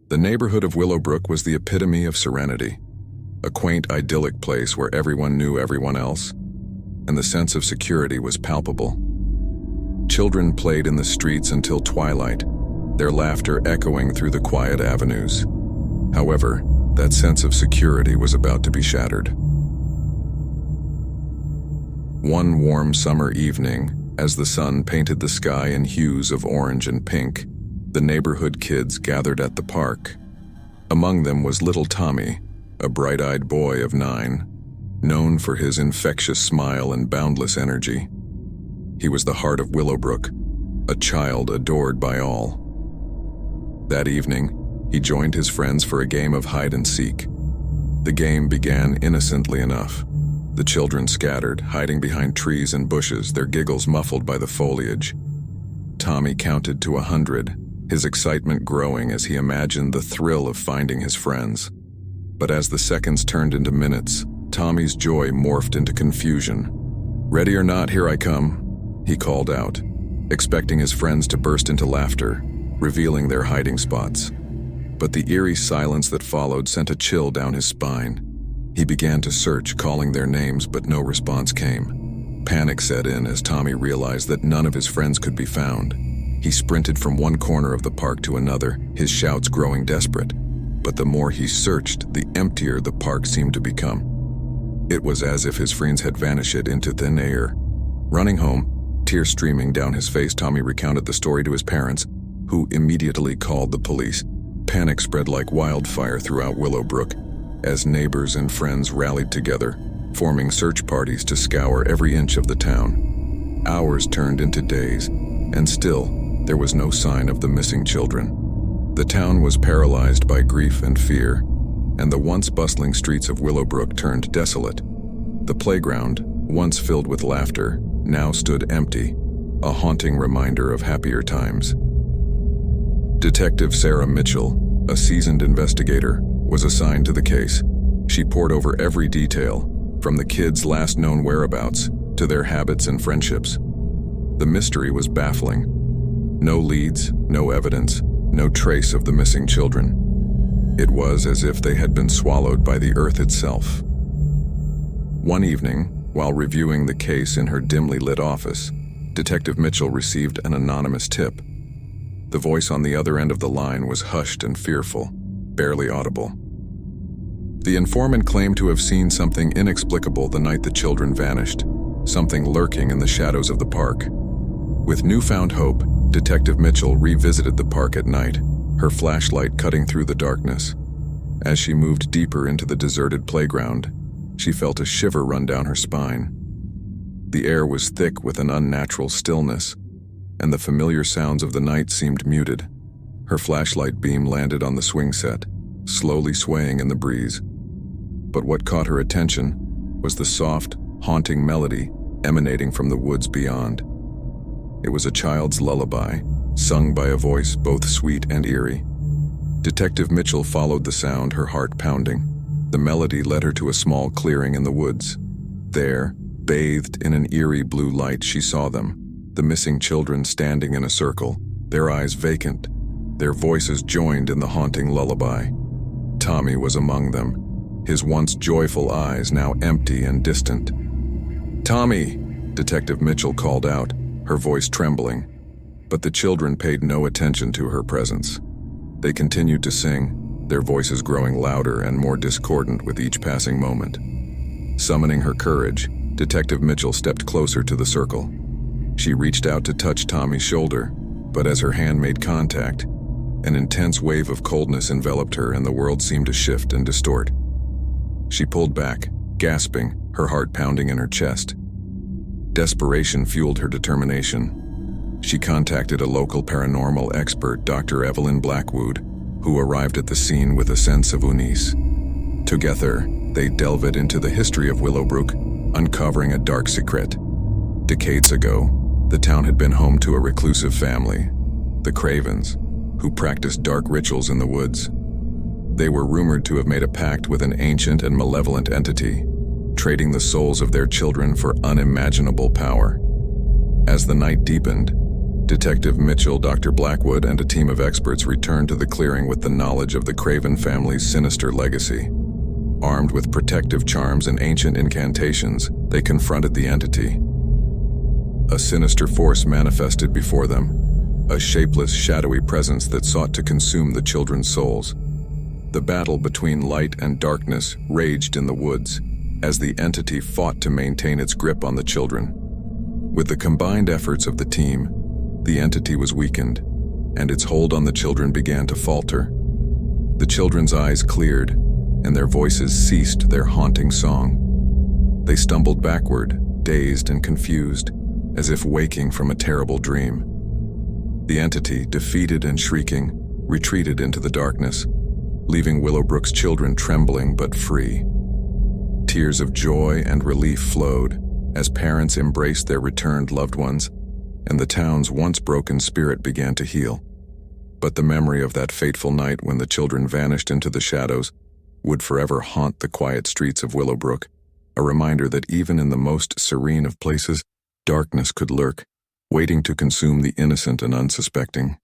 The neighborhood of Willowbrook was the epitome of serenity, a quaint, idyllic place where everyone knew everyone else, and the sense of security was palpable. Children played in the streets until twilight, their laughter echoing through the quiet avenues. However, that sense of security was about to be shattered. One warm summer evening, as the sun painted the sky in hues of orange and pink, the neighborhood kids gathered at the park. Among them was little Tommy, a bright-eyed boy of 9, known for his infectious smile and boundless energy. He was the heart of Willowbrook, a child adored by all. That evening, he joined his friends for a game of hide-and-seek. The game began innocently enough. The children scattered, hiding behind trees and bushes, their giggles muffled by the foliage. Tommy counted to 100, his excitement growing as he imagined the thrill of finding his friends. But as the seconds turned into minutes, Tommy's joy morphed into confusion. "Ready or not, here I come," he called out, expecting his friends to burst into laughter, revealing their hiding spots. But the eerie silence that followed sent a chill down his spine. He began to search, calling their names, but no response came. Panic set in as Tommy realized that none of his friends could be found. He sprinted from one corner of the park to another, his shouts growing desperate. But the more he searched, the emptier the park seemed to become. It was as if his friends had vanished into thin air. Running home, tears streaming down his face, Tommy recounted the story to his parents, who immediately called the police. Panic spread like wildfire throughout Willowbrook, as neighbors and friends rallied together, forming search parties to scour every inch of the town. Hours turned into days, and still, there was no sign of the missing children. The town was paralyzed by grief and fear, and the once bustling streets of Willowbrook turned desolate. The playground, once filled with laughter, now stood empty, a haunting reminder of happier times. Detective Sarah Mitchell, a seasoned investigator, was assigned to the case. She pored over every detail, from the kids' last known whereabouts to their habits and friendships. The mystery was baffling. No leads, no evidence, no trace of the missing children. It was as if they had been swallowed by the earth itself. One evening, while reviewing the case in her dimly lit office, Detective Mitchell received an anonymous tip. The voice on the other end of the line was hushed and fearful, barely audible. The informant claimed to have seen something inexplicable the night the children vanished, something lurking in the shadows of the park. With newfound hope, Detective Mitchell revisited the park at night, her flashlight cutting through the darkness. As she moved deeper into the deserted playground, she felt a shiver run down her spine. The air was thick with an unnatural stillness, and the familiar sounds of the night seemed muted. Her flashlight beam landed on the swing set, slowly swaying in the breeze. But what caught her attention was the soft, haunting melody emanating from the woods beyond. It was a child's lullaby, sung by a voice both sweet and eerie. Detective Mitchell followed the sound, her heart pounding. The melody led her to a small clearing in the woods. There, bathed in an eerie blue light, she saw them, the missing children standing in a circle, their eyes vacant, their voices joined in the haunting lullaby. Tommy was among them, his once joyful eyes now empty and distant. "Tommy!" Detective Mitchell called out, her voice trembling, but the children paid no attention to her presence. They continued to sing, their voices growing louder and more discordant with each passing moment. Summoning her courage, Detective Mitchell stepped closer to the circle. She reached out to touch Tommy's shoulder, but as her hand made contact, an intense wave of coldness enveloped her and the world seemed to shift and distort. She pulled back, gasping, her heart pounding in her chest. Desperation fueled her determination. She contacted a local paranormal expert, Dr. Evelyn Blackwood, who arrived at the scene with a sense of unease. Together, they delved into the history of Willowbrook, uncovering a dark secret. Decades ago, the town had been home to a reclusive family, the Cravens, who practiced dark rituals in the woods. They were rumored to have made a pact with an ancient and malevolent entity, trading the souls of their children for unimaginable power. As the night deepened, Detective Mitchell, Dr. Blackwood, and a team of experts returned to the clearing with the knowledge of the Craven family's sinister legacy. Armed with protective charms and ancient incantations, they confronted the entity. A sinister force manifested before them, a shapeless, shadowy presence that sought to consume the children's souls. The battle between light and darkness raged in the woods as the entity fought to maintain its grip on the children. With the combined efforts of the team, the entity was weakened, and its hold on the children began to falter. The children's eyes cleared, and their voices ceased their haunting song. They stumbled backward, dazed and confused, as if waking from a terrible dream. The entity, defeated and shrieking, retreated into the darkness, leaving Willowbrook's children trembling but free. Tears of joy and relief flowed as parents embraced their returned loved ones, and the town's once broken spirit began to heal. But the memory of that fateful night when the children vanished into the shadows would forever haunt the quiet streets of Willowbrook, a reminder that even in the most serene of places, darkness could lurk, waiting to consume the innocent and unsuspecting.